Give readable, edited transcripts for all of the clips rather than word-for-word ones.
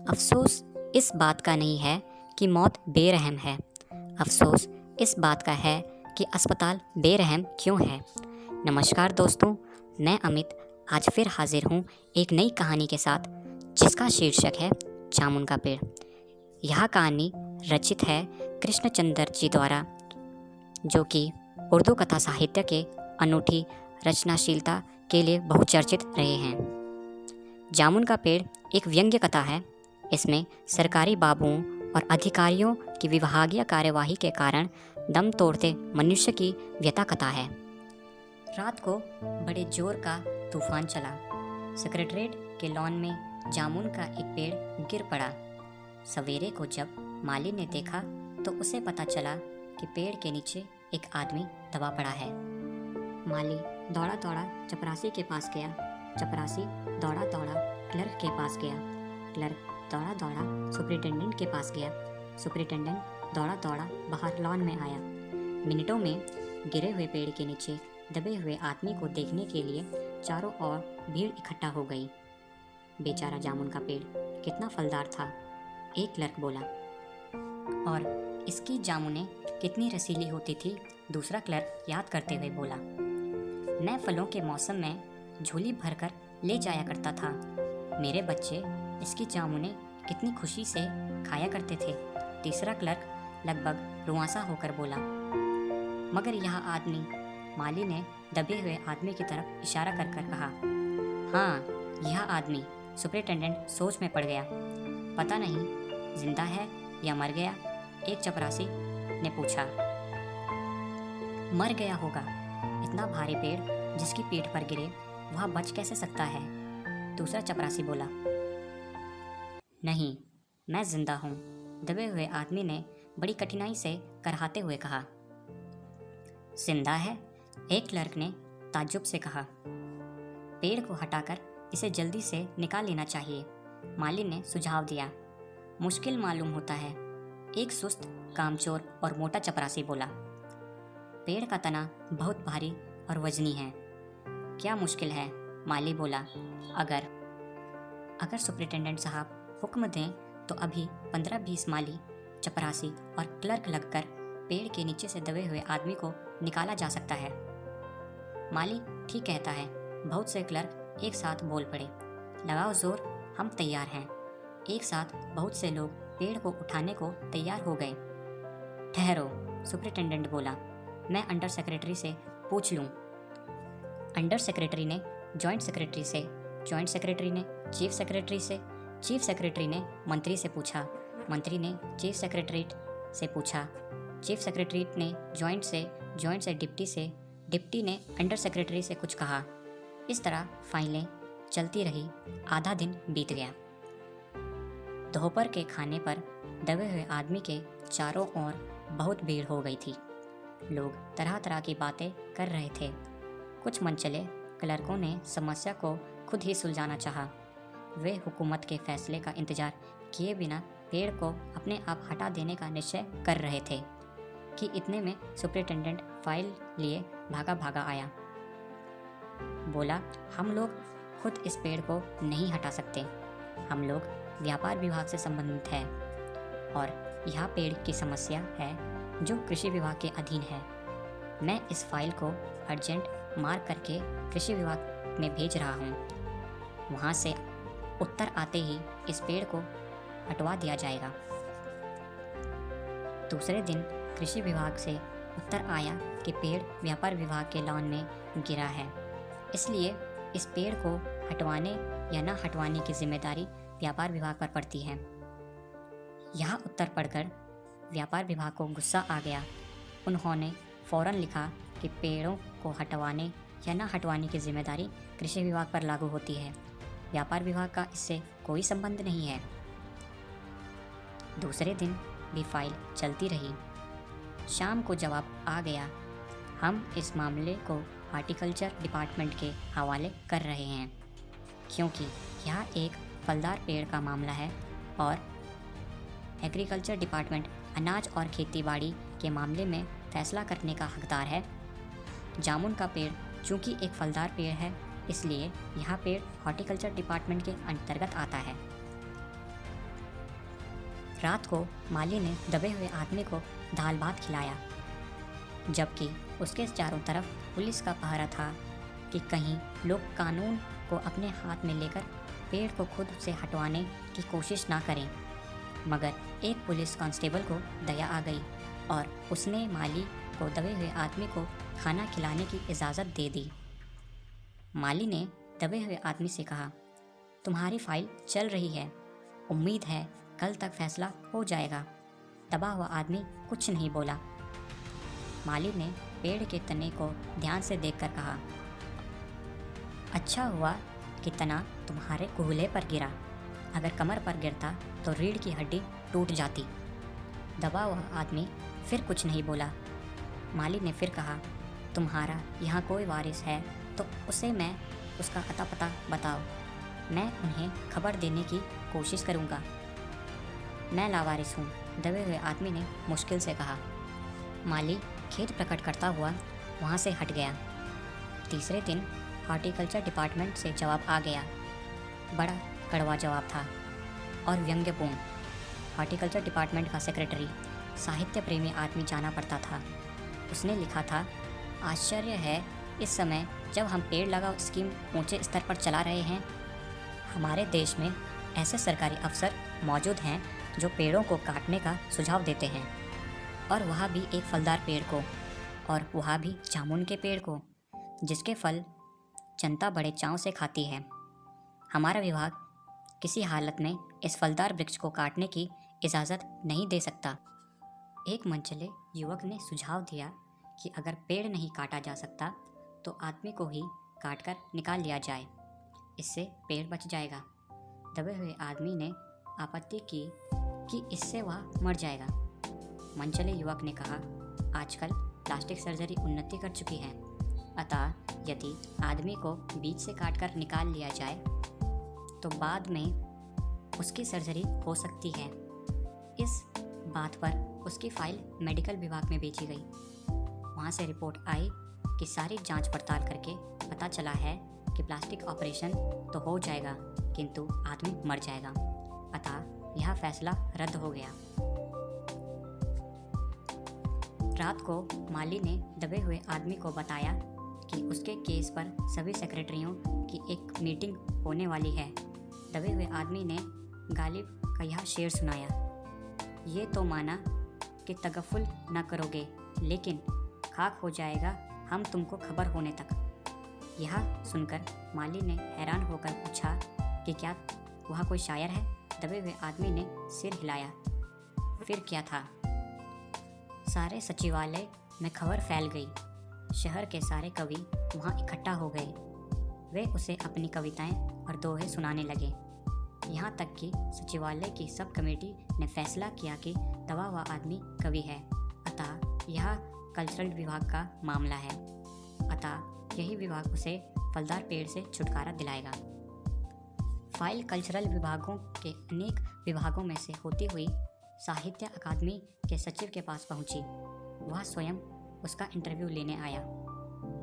अफसोस इस बात का नहीं है कि मौत बेरहम है। अफसोस इस बात का है कि अस्पताल बेरहम क्यों है। नमस्कार दोस्तों, मैं अमित आज फिर हाजिर हूँ एक नई कहानी के साथ, जिसका शीर्षक है जामुन का पेड़। यह कहानी रचित है कृष्णचंद्र जी द्वारा, जो कि उर्दू कथा साहित्य के अनूठी रचनाशीलता के लिए बहुचर्चित रहे हैं। जामुन का पेड़ एक व्यंग्य कथा है। इसमें सरकारी बाबुओं और अधिकारियों की विभागीय कार्यवाही के कारण दम तोड़ते मनुष्य की व्यथा कथा है। रात को बड़े जोर का तूफान चला। सेक्रेटरीट के लॉन में जामुन का एक पेड़ गिर पड़ा। सवेरे को जब माली ने देखा तो उसे पता चला कि पेड़ के नीचे एक आदमी दबा पड़ा है। माली दौड़ा दौड़ा चपरासी के पास गया। चपरासी दौड़ा दौड़ा क्लर्क के पास गया। क्लर्क दौड़ा दौड़ा सुपरिटेंडेंट के पास गया। सुपरिटेंडेंट दौड़ा दौड़ा बाहर लॉन में आया। मिनटों में गिरे हुए पेड़ के नीचे दबे हुए आदमी को देखने के लिए चारों ओर भीड़ इकट्ठा हो गई। बेचारा जामुन का पेड़ कितना फलदार था, एक क्लर्क बोला। और इसकी जामुनें कितनी रसीली होती थी, दूसरा क्लर्क याद करते हुए बोला। मैं फलों के मौसम में झोली भरकर ले जाया करता था। मेरे बच्चे इसकी जामुनें कितनी खुशी से खाया करते थे, तीसरा क्लर्क लगभग रुआंसा होकर बोला। मगर यह आदमी, माली ने दबे हुए आदमी की तरफ इशारा कर कर कहा। हाँ, यह आदमी। सुपरिटेंडेंट सोच में पड़ गया। पता नहीं जिंदा है या मर गया, एक चपरासी ने पूछा। मर गया होगा, इतना भारी पेड़ जिसकी पीठ पर गिरे वह बच कैसे सकता है, दूसरा चपरासी बोला। नहीं, मैं जिंदा हूँ, दबे हुए आदमी ने बड़ी कठिनाई से करहाते हुए कहा। जिंदा है, एक क्लर्क ने ताज्जुब से कहा। पेड़ को हटाकर इसे जल्दी से निकाल लेना चाहिए, माली ने सुझाव दिया। मुश्किल मालूम होता है, एक सुस्त, कामचोर और मोटा चपरासी बोला। पेड़ का तना बहुत भारी और वजनी है। क्या मुश्किल है, माली बोला। अगर सुपरिटेंडेंट साहब हुक्म दें तो अभी 15-20 माली, चपरासी और क्लर्क लगकर पेड़ के नीचे से दबे हुए आदमी को निकाला जा सकता है। माली ठीक कहता है, बहुत से क्लर्क एक साथ बोल पड़े। लगाओ जोर, हम तैयार हैं। एक साथ बहुत से लोग पेड़ को उठाने को तैयार हो गए। ठहरो, सुपरिटेंडेंट बोला, मैं अंडर सेक्रेटरी से पूछ लूँ। अंडर सेक्रेटरी ने जॉइंट सेक्रेटरी से, जॉइंट सेक्रेटरी ने चीफ सेक्रेटरी से, चीफ सेक्रेटरी ने मंत्री से पूछा, मंत्री ने चीफ सेक्रेटरीट से पूछा, चीफ सेक्रेटरीट ने जॉइंट से, जॉइंट से डिप्टी से, डिप्टी ने अंडर सेक्रेटरी से कुछ कहा। इस तरह फाइलें चलती रही। आधा दिन बीत गया। दोपहर के खाने पर दबे हुए आदमी के चारों ओर बहुत भीड़ हो गई थी। लोग तरह तरह की बातें कर रहे थे। कुछ मनचले क्लर्कों ने समस्या को खुद ही सुलझाना चाहा। वे हुकूमत के फैसले का इंतजार किए बिना पेड़ को अपने आप हटा देने का निश्चय कर रहे थे कि इतने में सुपरिटेंडेंट फाइल लिए भागा भागा आया। बोला, हम लोग खुद इस पेड़ को नहीं हटा सकते। हम लोग व्यापार विभाग से संबंधित हैं और यह पेड़ की समस्या है जो कृषि विभाग के अधीन है। मैं इस फाइल को अर्जेंट मार्क करके कृषि विभाग में भेज रहा हूँ। वहाँ से उत्तर आते ही इस पेड़ को हटवा दिया जाएगा। दूसरे दिन कृषि विभाग से उत्तर आया कि पेड़ व्यापार विभाग के लॉन में गिरा है, इसलिए इस पेड़ को हटवाने या न हटवाने की जिम्मेदारी व्यापार विभाग पर पड़ती है। यह उत्तर पढ़कर व्यापार विभाग को गुस्सा आ गया। उन्होंने फौरन लिखा कि पेड़ों को हटवाने या न हटवाने की जिम्मेदारी कृषि विभाग पर लागू होती है, व्यापार विभाग का इससे कोई संबंध नहीं है। दूसरे दिन भी फाइल चलती रही। शाम को जवाब आ गया, हम इस मामले को हार्टिकल्चर डिपार्टमेंट के हवाले कर रहे हैं, क्योंकि यह एक फलदार पेड़ का मामला है और एग्रीकल्चर डिपार्टमेंट अनाज और खेतीबाड़ी के मामले में फैसला करने का हकदार है। जामुन का पेड़ चूँकि एक फलदार पेड़ है, इसलिए यह पेड़ हॉर्टिकल्चर डिपार्टमेंट के अंतर्गत आता है। रात को माली ने दबे हुए आदमी को दाल भात खिलाया, जबकि उसके चारों तरफ पुलिस का पहरा था कि कहीं लोग कानून को अपने हाथ में लेकर पेड़ को खुद से हटवाने की कोशिश ना करें। मगर एक पुलिस कांस्टेबल को दया आ गई और उसने माली को दबे हुए आदमी को खाना खिलाने की इजाज़त दे दी। माली ने दबे हुए आदमी से कहा, तुम्हारी फाइल चल रही है, उम्मीद है कल तक फैसला हो जाएगा। दबा हुआ आदमी कुछ नहीं बोला। माली ने पेड़ के तने को ध्यान से देखकर कहा, अच्छा हुआ कि तना तुम्हारे कूल्हे पर गिरा, अगर कमर पर गिरता तो रीढ़ की हड्डी टूट जाती। दबा हुआ आदमी फिर कुछ नहीं बोला। माली ने फिर कहा, तुम्हारा यहाँ कोई वारिस है तो उसे मैं उसका अता पता बताओ, मैं उन्हें खबर देने की कोशिश करूँगा। मैं लावारिस हूँ, दबे हुए आदमी ने मुश्किल से कहा। माली खेद प्रकट करता हुआ वहाँ से हट गया। तीसरे दिन हॉर्टिकल्चर डिपार्टमेंट से जवाब आ गया। बड़ा कड़वा जवाब था और व्यंग्यपूर्ण। हॉर्टिकल्चर डिपार्टमेंट का सेक्रेटरी साहित्य प्रेमी आदमी जाना पड़ता था। उसने लिखा था, आश्चर्य है इस समय जब हम पेड़ लगाओ स्कीम ऊंचे स्तर पर चला रहे हैं, हमारे देश में ऐसे सरकारी अफसर मौजूद हैं जो पेड़ों को काटने का सुझाव देते हैं, और वह भी एक फलदार पेड़ को, और वह भी जामुन के पेड़ को, जिसके फल जनता बड़े चाव से खाती है। हमारा विभाग किसी हालत में इस फलदार वृक्ष को काटने की इजाज़त नहीं दे सकता। एक मनचले युवक ने सुझाव दिया कि अगर पेड़ नहीं काटा जा सकता तो आदमी को ही काटकर निकाल लिया जाए, इससे पेड़ बच जाएगा। दबे हुए आदमी ने आपत्ति की कि इससे वह मर जाएगा। मनचले युवक ने कहा, आजकल प्लास्टिक सर्जरी उन्नति कर चुकी है, अतः यदि आदमी को बीच से काटकर निकाल लिया जाए तो बाद में उसकी सर्जरी हो सकती है। इस बात पर उसकी फाइल मेडिकल विभाग में भेजी गई। वहाँ से रिपोर्ट आई कि सारी जांच पड़ताल करके पता चला है कि प्लास्टिक ऑपरेशन तो हो जाएगा किंतु आदमी मर जाएगा, अतः यह फैसला रद्द हो गया। रात को माली ने दबे हुए आदमी को बताया कि उसके केस पर सभी सेक्रेटरियों की एक मीटिंग होने वाली है। दबे हुए आदमी ने गालिब का यह शेर सुनाया, ये तो माना कि तगफुल न करोगे, लेकिन खाक हो जाएगा हम तुमको खबर होने तक। यह सुनकर माली ने हैरान होकर पूछा कि क्या वह कोई शायर है? दबे हुए आदमी ने सिर हिलाया। फिर क्या था? सारे सचिवालय में खबर फैल गई। शहर के सारे कवि वहाँ इकट्ठा हो गए। वे उसे अपनी कविताएं और दोहे सुनाने लगे। यहाँ तक कि सचिवालय की सब कमेटी ने फैसला किया कि दबा हुआ आदमी कवि है, अतः यह कल्चरल विभाग का मामला है, अतः यही विभाग उसे फलदार पेड़ से छुटकारा दिलाएगा। फाइल कल्चरल विभागों के अनेक विभागों में से होती हुई साहित्य अकादमी के सचिव के पास पहुंची। वह स्वयं उसका इंटरव्यू लेने आया।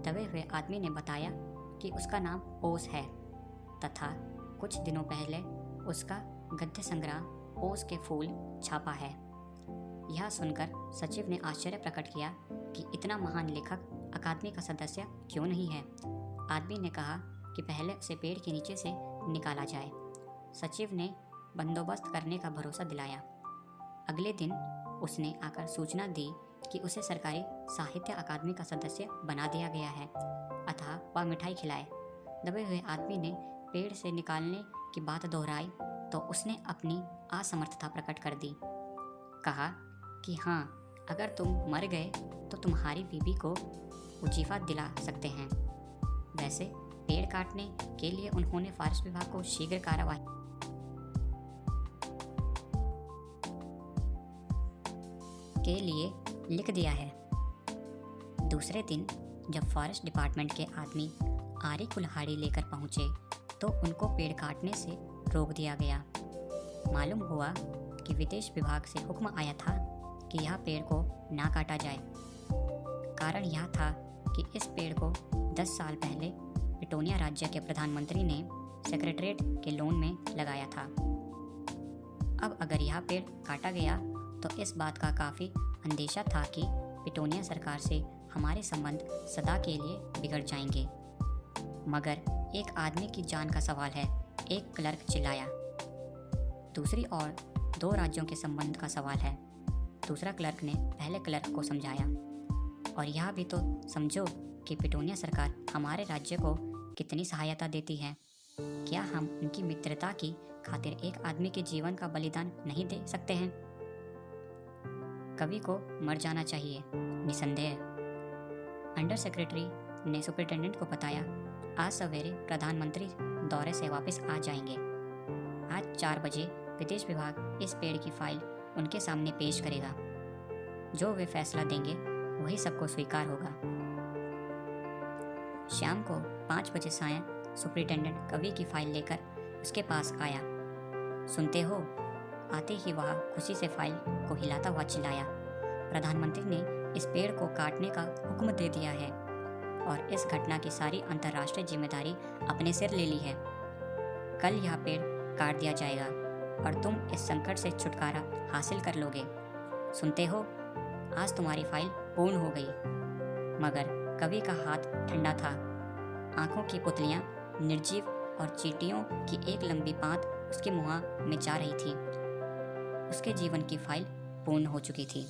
दबे हुए आदमी ने बताया कि उसका नाम ओस है तथा कुछ दिनों पहले उसका गद्य संग्रह ओस के फूल छापा है। यह सुनकर सचिव ने आश्चर्य प्रकट किया कि इतना महान लेखक अकादमी का सदस्य क्यों नहीं है। आदमी ने कहा कि पहले उसे पेड़ के नीचे से निकाला जाए। सचिव ने बंदोबस्त करने का भरोसा दिलाया। अगले दिन उसने आकर सूचना दी कि उसे सरकारी साहित्य अकादमी का सदस्य बना दिया गया है, अतः वह मिठाई खिलाए। दबे हुए आदमी ने पेड़ से निकालने की बात दोहराई तो उसने अपनी असमर्थता प्रकट कर दी। कहा कि हाँ, अगर तुम मर गए तो तुम्हारी बीबी को उजीफा दिला सकते हैं। वैसे पेड़ काटने के लिए उन्होंने फॉरेस्ट विभाग को शीघ्र कार्रवाई के लिए लिख दिया है। दूसरे दिन जब फॉरेस्ट डिपार्टमेंट के आदमी आरी कुल्हाड़ी लेकर पहुंचे तो उनको पेड़ काटने से रोक दिया गया। मालूम हुआ कि विदेश विभाग से हुक्म आया था कि यह पेड़ को ना काटा जाए। कारण यह था कि इस पेड़ को 10 साल पहले ब्रिटोनिया राज्य के प्रधानमंत्री ने सेक्रेटरीट के लॉन में लगाया था। अब अगर यह पेड़ काटा गया तो इस बात का काफ़ी अंदेशा था कि पिटोनिया सरकार से हमारे संबंध सदा के लिए बिगड़ जाएंगे। मगर एक आदमी की जान का सवाल है, एक क्लर्क चिल्लाया। दूसरी ओर 2 राज्यों के संबंध का सवाल है, दूसरा क्लर्क ने पहले क्लर्क को समझाया। और यह भी तो समझो कि पिटोनिया सरकार हमारे राज्य को कितनी सहायता देती है। क्या हम उनकी मित्रता की खातिर एक आदमी के जीवन का बलिदान नहीं दे सकते हैं? कवि को मर जाना चाहिए, निसंदेह। अंडर सेक्रेटरी ने सुपरिटेंडेंट को बताया, आज सवेरे प्रधानमंत्री दौरे से वापस आ जाएंगे। आज 4 बजे विदेश विभाग इस पेड़ की फाइल उनके सामने पेश करेगा। जो वे फैसला देंगे वही सबको स्वीकार होगा। शाम को 5 बजे सायं सुपरिटेंडेंट कवि की फाइल लेकर उसके पास आया। सुनते हो? आते ही वह खुशी से फाइल को हिलाता हुआ चिल्लाया, प्रधानमंत्री ने इस पेड़ को काटने का हुक्म दे दिया है और इस घटना की सारी अंतर्राष्ट्रीय जिम्मेदारी अपने सिर ले ली है। कल यह पेड़ काट दिया जाएगा और तुम इस संकट से छुटकारा हासिल कर लोगे। सुनते हो? आज तुम्हारी फाइल पूर्ण हो गई। मगर कवि का हाथ ठंडा था। आंखों की पुतलियां निर्जीव और चींटियों की एक लंबी पांत उसके मुंह में जा रही थी। उसके जीवन की फाइल पूर्ण हो चुकी थी।